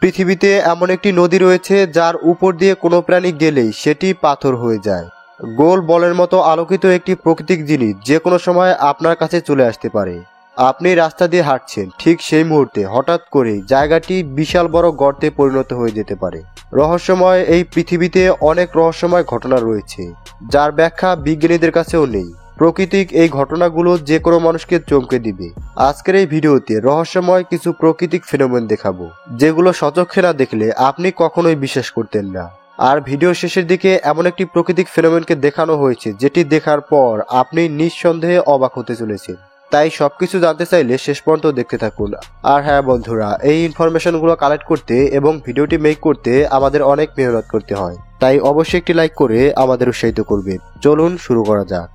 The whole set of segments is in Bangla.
পৃথিবীতে এমন একটি নদী রয়েছে যার উপর দিয়ে কোনো প্রাণী গেলেই সেটি পাথর হয়ে যায়। গোল বলের মতো আলোকিত একটি প্রাকৃতিক জিনিস যে কোনো সময় আপনার কাছে চলে আসতে পারে। আপনি রাস্তা দিয়ে হাঁটছেন, ঠিক সেই মুহূর্তে হঠাৎ করে জায়গাটি বিশাল বড় গর্তে পরিণত হয়ে যেতে পারে। রহস্যময় এই পৃথিবীতে অনেক রহস্যময় ঘটনা রয়েছে যার ব্যাখ্যা বিজ্ঞানীদের কাছেও নেই। প্রাকৃতিক এই ঘটনাগুলো যে কোনো মানুষকে চমকে দিবে। আজকের এই ভিডিওতে রহস্যময় কিছু প্রাকৃতিক ফেনোমেন দেখাবো যেগুলো স্বচক্ষে না দেখলে আপনি কখনোই বিশ্বাস করতেন না। আর ভিডিও শেষের দিকে এমন একটি প্রাকৃতিক ফেনোমেনকে দেখানো হয়েছে যেটি দেখার পর আপনি নিঃসন্দেহে অবাক হতে চলেছেন। তাই সবকিছু জানতে চাইলে শেষ পর্যন্ত দেখতে থাকুন। আর হ্যাঁ বন্ধুরা, এই ইনফরমেশনগুলো কালেক্ট করতে এবং ভিডিওটি মেক করতে আমাদের অনেক মেহনত করতে হয়, তাই অবশ্যই একটি লাইক করে আমাদের উৎসাহিত করবে। চলুন শুরু করা যাক।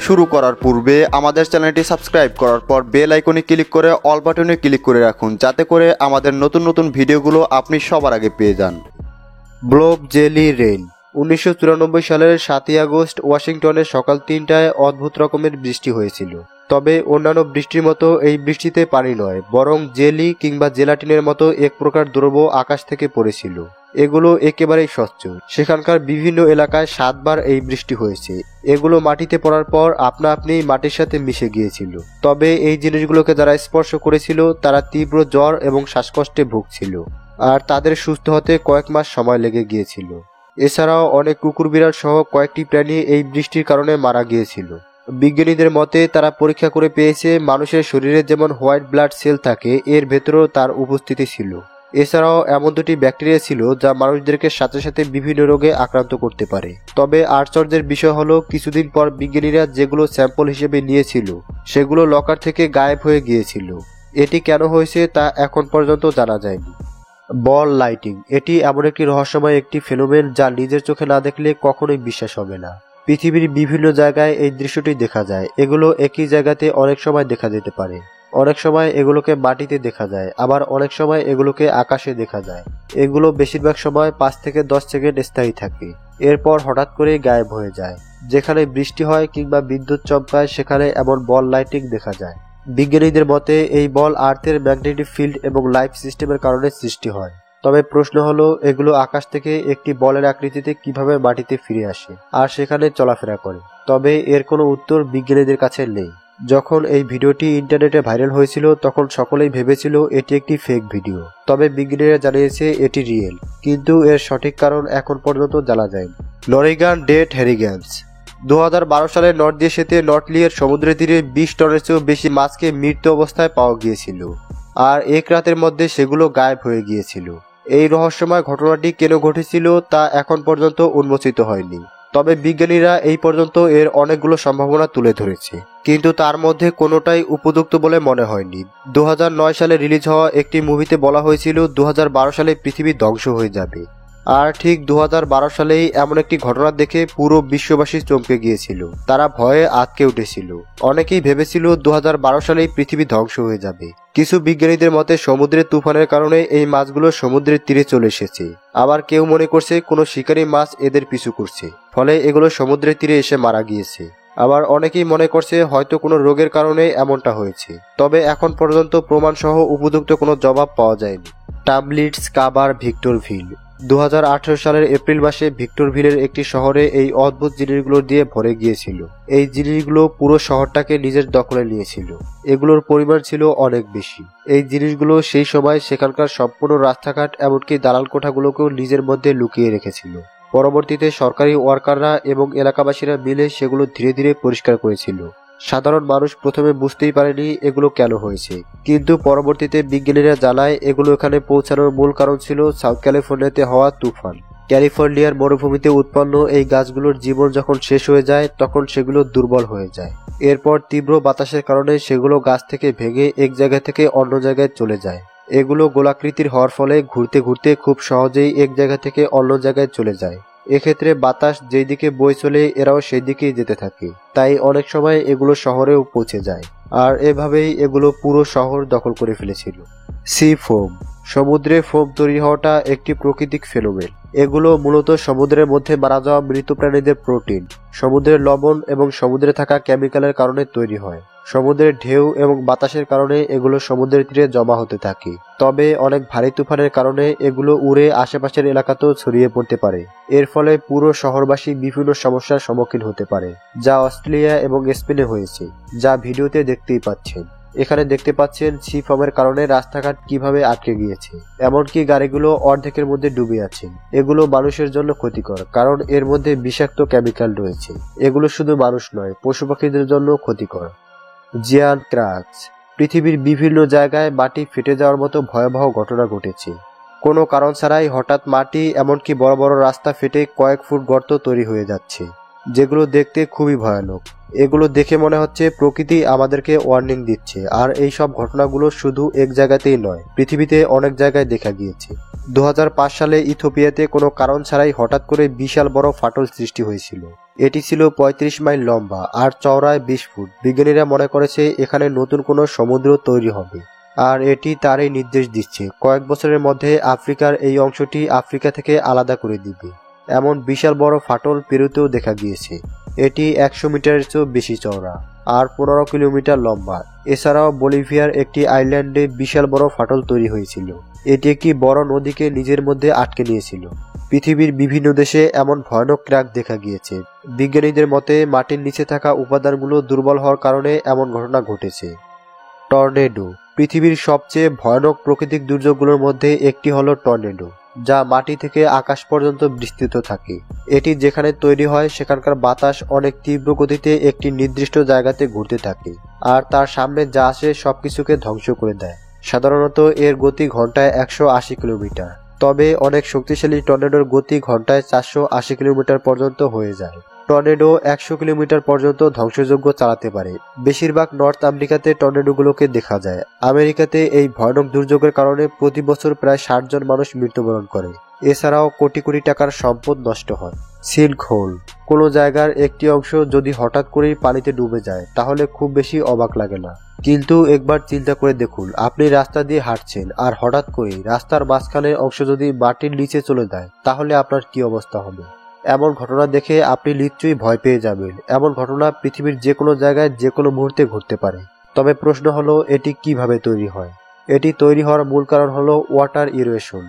শুরু করার পূর্বে আমাদের চ্যানেলটি সাবস্ক্রাইব করার পর বেল আইকনে ক্লিক করে অল বাটনে ক্লিক করে রাখুন, যাতে করে আমাদের নতুন নতুন ভিডিওগুলো আপনি সবার আগে পেয়ে যান। ব্লব জেলি রেইন। 1994 সালের 7 আগস্ট ওয়াশিংটনে সকাল 3টায় অদ্ভুত রকমের বৃষ্টি হয়েছিল। তবে অন্যান্য বৃষ্টির মতো এই বৃষ্টিতে পানি নয়, বরং জেলি কিংবা জেলাটিনের মতো এক প্রকার দ্রব্য আকাশ থেকে পড়েছিল। এগুলো একেবারেই স্বচ্ছ। সেখানকার বিভিন্ন এলাকায় 7 বার এই বৃষ্টি হয়েছে। এগুলো মাটিতে পড়ার পর আপনা আপনি মাটির সাথে মিশে গিয়েছিল। তবে এই জিনিসগুলোকে যারা স্পর্শ করেছিল তারা তীব্র জ্বর এবং শ্বাসকষ্টে ভুগছিল, আর তাদের সুস্থ হতে কয়েক মাস সময় লেগে গিয়েছিল। এছাড়াও অনেক কুকুর বিড়াল সহ কয়েকটি প্রাণী এই বৃষ্টির কারণে মারা গিয়েছিল। বিজ্ঞানীদের মতে তারা পরীক্ষা করে পেয়েছে মানুষের শরীরে যেমন হোয়াইট ব্লাড সেল থাকে, এর ভেতরেও তার উপস্থিতি ছিল। এছাড়াও এমন দুটি ব্যাকটেরিয়া ছিল যা মানুষদেরকে সাথে সাথে বিভিন্ন রোগে আক্রান্ত করতে পারে। তবে আশ্চর্যের বিষয় হলো কিছুদিন পর বিজ্ঞানীরা যেগুলো স্যাম্পল হিসেবে নিয়েছিল সেগুলো লকার থেকে গায়েব হয়ে গিয়েছিল। এটি কেন হয়েছে তা এখন পর্যন্ত জানা যায়নি। বল লাইটিং। এটি এমন একটি রহস্যময় একটি ফেনোমেন যা নিজের চোখে না দেখলে কখনোই বিশ্বাস হবে না। পৃথিবীর বিভিন্ন জায়গায় এই দৃশ্যটি দেখা যায়। এগুলো একই জায়গাতে অনেক সময় দেখা যেতে পারে। অনেক সময় এগুলোকে মাটিতে দেখা যায়, আবার অনেক সময় এগুলোকে আকাশে দেখা যায়। এগুলো বেশিরভাগ সময় 5 থেকে 10 সেকেন্ড স্থায়ী থাকে, এরপর হঠাৎ করেই গায়েব হয়ে যায়। যেখানে বৃষ্টি হয় কিংবা বিদ্যুৎ চমকায় সেখানে এমন বল লাইটিং দেখা যায়। বিজ্ঞানীদের মতে এই বল আর্থের ম্যাগনেটিক ফিল্ড এবং লাইফ সিস্টেমের কারণে সৃষ্টি হয়। তবে প্রশ্ন হলো এগুলো আকাশ থেকে একটি বলের আকৃতিতে কিভাবে মাটিতে ফিরে আসে আর সেখানে চলাফেরা করে। তবে এর কোনো উত্তর বিজ্ঞানীদের কাছে নেই। যখন এই ভিডিওটি ইন্টারনেটে ভাইরাল হয়েছিল তখন সকলেই ভেবেছিল এটি একটি ফেক ভিডিও। তবে বিজ্ঞানীরা জানিয়েছে এটি রিয়েল, কিন্তু এর সঠিক কারণ এখন পর্যন্ত জানা যায়নি। লরিগান ডেড হ্যারিগ্যান্স। 2012 সালে নর্থ এশিয়াতে নর্থলিয়ের সমুদ্রের তীরে 20 টনের চেয়েও বেশি মাছকে মৃত অবস্থায় পাওয়া গিয়েছিল, আর এক রাতের মধ্যে সেগুলো গায়েব হয়ে গিয়েছিল। এই রহস্যময় ঘটনাটি কেন ঘটেছিল তা এখন পর্যন্ত উন্মোচিত হয়নি। তবে বিজ্ঞানীরা এই পর্যন্ত এর অনেকগুলো সম্ভাবনা তুলে ধরেছে, কিন্তু তার মধ্যে কোনোটাই উপযুক্ত বলে মনে হয়নি। 2009 সালে রিলিজ হওয়া একটি মুভিতে বলা হয়েছিল 2012 সালে পৃথিবী ধ্বংস হয়ে যাবে। আর ঠিক 2012 সালেই এমন একটি ঘটনা দেখে পুরো বিশ্ববাসী চমকে গিয়েছিল। তারা ভয়ে আঁতকে উঠেছিল। অনেকেই ভেবেছিল 2012 সালেই পৃথিবী ধ্বংস হয়ে যাবে। কিছু বিজ্ঞানীদের মতে সমুদ্রের তুফানের কারণে এই মাছগুলো সমুদ্রের তীরে চলে এসেছে। আবার কেউ মনে করছে কোনো শিকারী মাছ এদের পিছু করছে, ফলে এগুলো সমুদ্রের তীরে এসে মারা গিয়েছে। আবার অনেকেই মনে করছে হয়তো কোনো রোগের কারণে এমনটা হয়েছে। তবে এখন পর্যন্ত প্রমাণ সহ উপযুক্ত কোনো জবাব পাওয়া যায়নি। টাবলিটস কাবার ভিক্টরভিল। 2018 সালের এপ্রিল মাসে ভিক্টরভিলের একটি শহরে এই অদ্ভুত জিনিসগুলো দিয়ে ভরে গিয়েছিল। এই জিনিসগুলো পুরো শহরটাকে নিজের দখলে নিয়েছিল। এগুলোর পরিমাণ ছিল অনেক বেশি। এই জিনিসগুলো সেই সময় সেখানকার সম্পূর্ণ রাস্তাঘাট এমনকি দালাল কোঠাগুলোকেও নিজের মধ্যে লুকিয়ে রেখেছিল। পরবর্তীতে সরকারি ওয়ার্কাররা এবং এলাকাবাসীরা মিলে সেগুলো ধীরে ধীরে পরিষ্কার করেছিল। সাধারণ মানুষ প্রথমে বুঝতেই পারেনি এগুলো কেন হয়েছে, কিন্তু পরবর্তীতে বিজ্ঞানীরা জানায় এগুলো এখানে পৌঁছানোর মূল কারণ ছিল সাউথ ক্যালিফোর্নিয়াতে হওয়া তুফান। ক্যালিফোর্নিয়ার মরুভূমিতে উৎপন্ন এই গাছগুলোর জীবন যখন শেষ হয়ে যায় তখন সেগুলো দুর্বল হয়ে যায়। এরপর তীব্র বাতাসের কারণে সেগুলো গাছ থেকে ভেঙে এক জায়গা থেকে অন্য জায়গায় চলে যায়। এগুলো গোলাকৃতির হওয়ার ফলে ঘুরতে ঘুরতে খুব সহজেই এক জায়গা থেকে অন্য জায়গায় চলে যায়। এক্ষেত্রে বাতাস যেই দিকে বয়ে চলে এরাও সেই দিকেই যেতে থাকে, তাই অনেক সময় এগুলো শহরেও পৌঁছে যায়। আর এভাবেই এগুলো পুরো শহর দখল করে ফেলেছিল। C foam. সমুদ্রে ফোম তৈরি হওয়াটা একটি প্রাকৃতিক ফেনোমেন। এগুলো মূলত সমুদ্রের মধ্যে মারা যাওয়া মৃত প্রাণীদের প্রোটিন, সমুদ্রের লবণ এবং সমুদ্রে থাকা কেমিক্যালের কারণে তৈরি হয়। সমুদ্রের ঢেউ এবং বাতাসের কারণে এগুলো সমুদ্রের তীরে জমা হতে থাকে। তবে অনেক ভারী তুফানের কারণে এগুলো উড়ে আশেপাশের এলাকাতেও ছড়িয়ে পড়তে পারে। এর ফলে পুরো শহরবাসী বিভিন্ন সমস্যার সম্মুখীন হতে পারে, যা অস্ট্রেলিয়া এবং স্পেনে হয়েছে, যা ভিডিওতে দেখতেই পাচ্ছেন। এখানে দেখতে পাচ্ছেন সি ফর্মের কারণে রাস্তাঘাট কিভাবে আটকে গিয়েছে, এমনকি গাড়িগুলো অর্ধেকের মধ্যে ডুবে আছে। এগুলো মানুষের জন্য ক্ষতিকর, কারণ এর মধ্যে বিষাক্ত কেমিক্যাল রয়েছে। এগুলো শুধু মানুষ নয়, পশু পাখিদের জন্য ক্ষতিকর। Giant cracks. পৃথিবীর বিভিন্ন জায়গায় মাটি ফেটে যাওয়ার মতো ভয়াবহ ঘটনা ঘটেছে। কোনো কারণ ছাড়াই হঠাৎ মাটি, এমনকি বড় বড় রাস্তা ফেটে কয়েক ফুট গর্ত তৈরি হয়ে যাচ্ছে, যেগুলো দেখতে খুবই ভয়ানক। এগুলো দেখে মনে হচ্ছে প্রকৃতি আমাদেরকে ওয়ার্নিং দিচ্ছে। আর এই সব ঘটনাগুলো শুধু এক জায়গাতেই নয়, পৃথিবীতে অনেক জায়গায় দেখা গিয়েছে। 2005 সালে ইথিওপিয়াতে কোনো কারণ ছাড়াই হঠাৎ করে বিশাল বড় ফাটল সৃষ্টি হয়েছিল। এটি ছিল 35 মাইল লম্বা আর চওড়ায় 20 ফুট। বিজ্ঞানীরা মনে করেছে এখানে নতুন কোনো সমুদ্র তৈরি হবে, আর এটি তারই নির্দেশ দিচ্ছে কয়েক বছরের মধ্যে আফ্রিকার এই অংশটি আফ্রিকা থেকে আলাদা করে দিবে। এমন বিশাল বড় ফাটল পেরুতেও দেখা গিয়েছে। এটি 100 মিটারের চেয়েও বেশি চওড়া আর 15 কিলোমিটার লম্বা। এছাড়াও বলিভিয়ার একটি আইল্যান্ডে বিশাল বড় ফাটল তৈরি হয়েছিল। এটি একটি বড় নদীকে নিজের মধ্যে আটকে নিয়েছিল। পৃথিবীর বিভিন্ন দেশে এমন ভয়ানক ক্র্যাক দেখা গিয়েছে। বিজ্ঞানীদের মতে মাটির নিচে থাকা উপাদানগুলো দুর্বল হওয়ার কারণে এমন ঘটনা ঘটেছে। টর্নেডো। পৃথিবীর সবচেয়ে ভয়ানক প্রাকৃতিক দুর্যোগগুলোর মধ্যে একটি হলো টর্নেডো, যা মাটি থেকে আকাশ পর্যন্ত বিস্তৃত থাকে। এটি যেখানে তৈরি হয় সেখানকার বাতাস অনেক তীব্র গতিতে একটি নির্দিষ্ট জায়গাতে ঘুরতে থাকে, আর তার সামনে যা আসে সবকিছুকে ধ্বংস করে দেয়। সাধারণত এর গতি ঘন্টায় 180 কিলোমিটার, তবে অনেক শক্তিশালী টর্নেডোর গতি ঘন্টায় 480 কিলোমিটার পর্যন্ত হয়ে যায়। টর্নেডো 100 কিলোমিটার পর্যন্ত ধ্বংসযজ্ঞ চালাতে পারে। বেশিরভাগ নর্থ আমেরিকাতে টর্নেডোগুলোকে দেখা যায়। আমেরিকাতে এই ভয়ানক দুর্যোগের কারণে প্রতি বছর প্রায় 60 জন মানুষ মৃত্যুবরণ করে। এছাড়াও কোটি কোটি টাকার সম্পদ নষ্ট হয়। Sinkhole. কোনো জায়গার একটি অংশ যদি হঠাৎ করেই পানিতে ডুবে যায় তাহলে খুব বেশি অবাক লাগে না, কিন্তু একবার চিন্তা করে দেখুন, আপনি রাস্তা দিয়ে হাঁটছেন আর হঠাৎ করেই রাস্তার মাঝখানের অংশ যদি মাটির নিচে চলে যায় তাহলে আপনার কি অবস্থা হবে। এমন ঘটনা দেখে আপনি নিশ্চয়ই ভয় পেয়ে যাবেন। এমন ঘটনা পৃথিবীর যে কোনো জায়গায় যে কোনো মুহূর্তে ঘটতে পারে। তবে প্রশ্ন হলো এটি কিভাবে তৈরি হয়। এটি তৈরি হওয়ার মূল কারণ হলো ওয়াটার ইরোশন।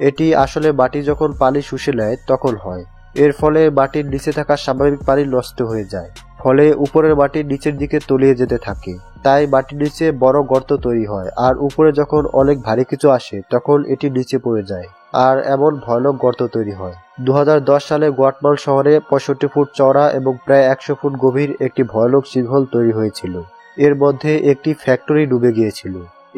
এটি আসলে মাটি যখন পানি শুষে নেয় তখন হয়। এর ফলে মাটির নিচে থাকা স্বাভাবিক পানি নষ্ট হয়ে যায়, ফলে উপরের মাটি নিচের দিকে তলিয়ে যেতে থাকে। তাই মাটির নিচে বড় গর্ত তৈরি হয়, আর উপরে যখন অনেক ভারী কিছু আসে তখন এটি নিচে পড়ে যায়, আর এমন ভয়ানক গর্ত তৈরি হয়। 2010 সালে গুয়াটেমালা শহরে 65 ফুট চওড়া এবং প্রায় 100 ফুট গভীর একটি ভয়ানক সিঙ্কহোল তৈরি হয়েছিল। এর মধ্যে একটি ফ্যাক্টরি ডুবে গিয়েছিল।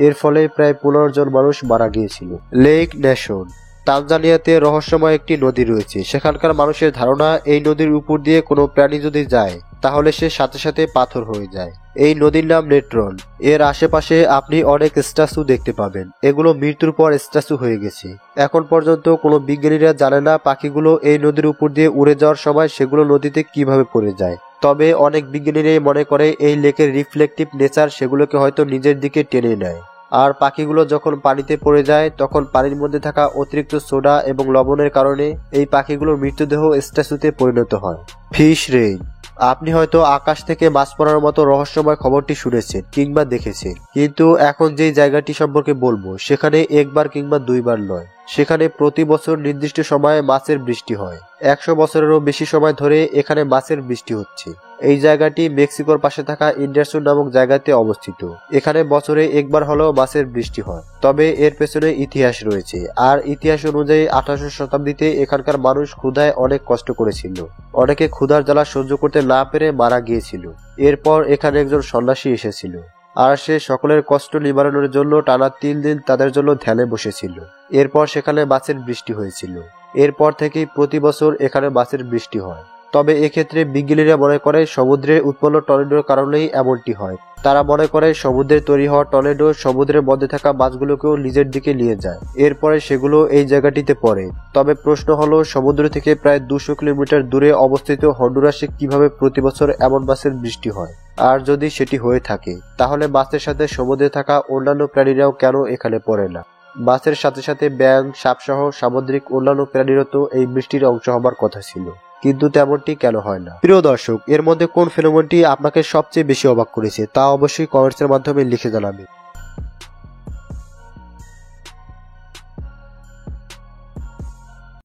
এর ফলে প্রায় 15 জন মানুষ মারা গিয়েছিল। Lake nation. তানজানিয়াতে রহস্যময় একটি নদী রয়েছে। সেখানকার মানুষের ধারণা এই নদীর উপর দিয়ে কোনো প্রাণী যদি যায় তাহলে সে সাথে সাথে পাথর হয়ে যায়। এই নদীর নাম নেট্রন। এর আশেপাশে আপনি অনেক স্ট্যাচু দেখতে পাবেন। এগুলো মৃত্যুর পর স্ট্যাচু হয়ে গেছে। এখন পর্যন্ত কোনো বিজ্ঞানীরা জানে না পাখিগুলো এই নদীর উপর দিয়ে উড়ে যাওয়ার সময় সেগুলো নদীতে কিভাবে পড়ে যায়। তবে অনেক বিজ্ঞানীরাই মনে করে এই লেকের রিফ্লেকটিভ নেচার সেগুলোকে হয়তো নিজের দিকে টেনে নেয়। আর পাখিগুলো যখন পানিতে পড়ে যায় তখন পানির মধ্যে থাকা অতিরিক্ত সোডা এবং লবণের কারণে এই পাখিগুলোর মৃতদেহ স্ট্যাচুতে পরিণত হয়। Fish rain. আপনি হয়তো আকাশ থেকে মাছ পড়ার মতো রহস্যময় খবরটি শুনেছেন কিংবা দেখেছেন, কিন্তু এখন যে জায়গাটি সম্পর্কে বলবো সেখানে একবার কিংবা দুইবার নয়, সেখানে প্রতি বছর নির্দিষ্ট সময়ে মাছের বৃষ্টি হয়। 100 বছরেরও বেশি সময় ধরে এখানে মাছের বৃষ্টি হচ্ছে। এই জায়গাটি মেক্সিকোর পাশে থাকা ইন্ডারসন নামক জায়গাতে অবস্থিত। এখানে বছরে একবার হলেও মাছের বৃষ্টি হয়। তবে এর পেছনে ইতিহাস রয়েছে, আর ইতিহাস অনুযায়ী 18 শতাব্দীতে এখানকার মানুষ ক্ষুধায় অনেক কষ্ট করেছিল। অনেকে ক্ষুধার জ্বালা সহ্য করতে না পেরে মারা গিয়েছিল। এরপর এখানে একজন সন্ন্যাসী এসেছিল, আর সে সকলের কষ্ট নিবারণের জন্য টানা 3 দিন তাদের জন্য ধ্যানে বসেছিল। এরপর সেখানে মাছের বৃষ্টি হয়েছিল। এরপর থেকেই প্রতি বছর এখানে মাছের বৃষ্টি হয়। তবে এক্ষেত্রে বিজ্ঞানীরা মনে করে সমুদ্রে উৎপন্ন টর্নেডোর কারণেই এমনটি হয়। তারা মনে করে সমুদ্রে তৈরি হওয়া টর্নেডো সমুদ্রের মধ্যে থাকা মাছগুলোকেও নিজের দিকে নিয়ে যায়, এরপরে সেগুলো এই জায়গাটিতে পড়ে। তবে প্রশ্ন হলো সমুদ্র থেকে প্রায় 200 কিলোমিটার দূরে অবস্থিত হন্ডুরাসে কিভাবে প্রতি বছর এমন মাছের বৃষ্টি হয়। আর যদি সেটি হয়ে থাকে তাহলে মাছের সাথে সমুদ্রে থাকা অন্যান্য প্রাণীরাও কেন এখানে পড়ে না। মাছের সাথে সাথে ব্যাঙ, সাপসহ সামুদ্রিক অন্যান্য প্রাণীরও তো এই বৃষ্টির অংশ হবার কথা ছিল, কিন্তু তেমনটি কেন হয় না? প্রিয় দর্শক, এর মধ্যে কোন ফেনোমেনটি আপনাকে সবচেয়ে বেশি অবাক করেছে তা অবশ্যই কমেন্টসের মাধ্যমে লিখে জানাবেন।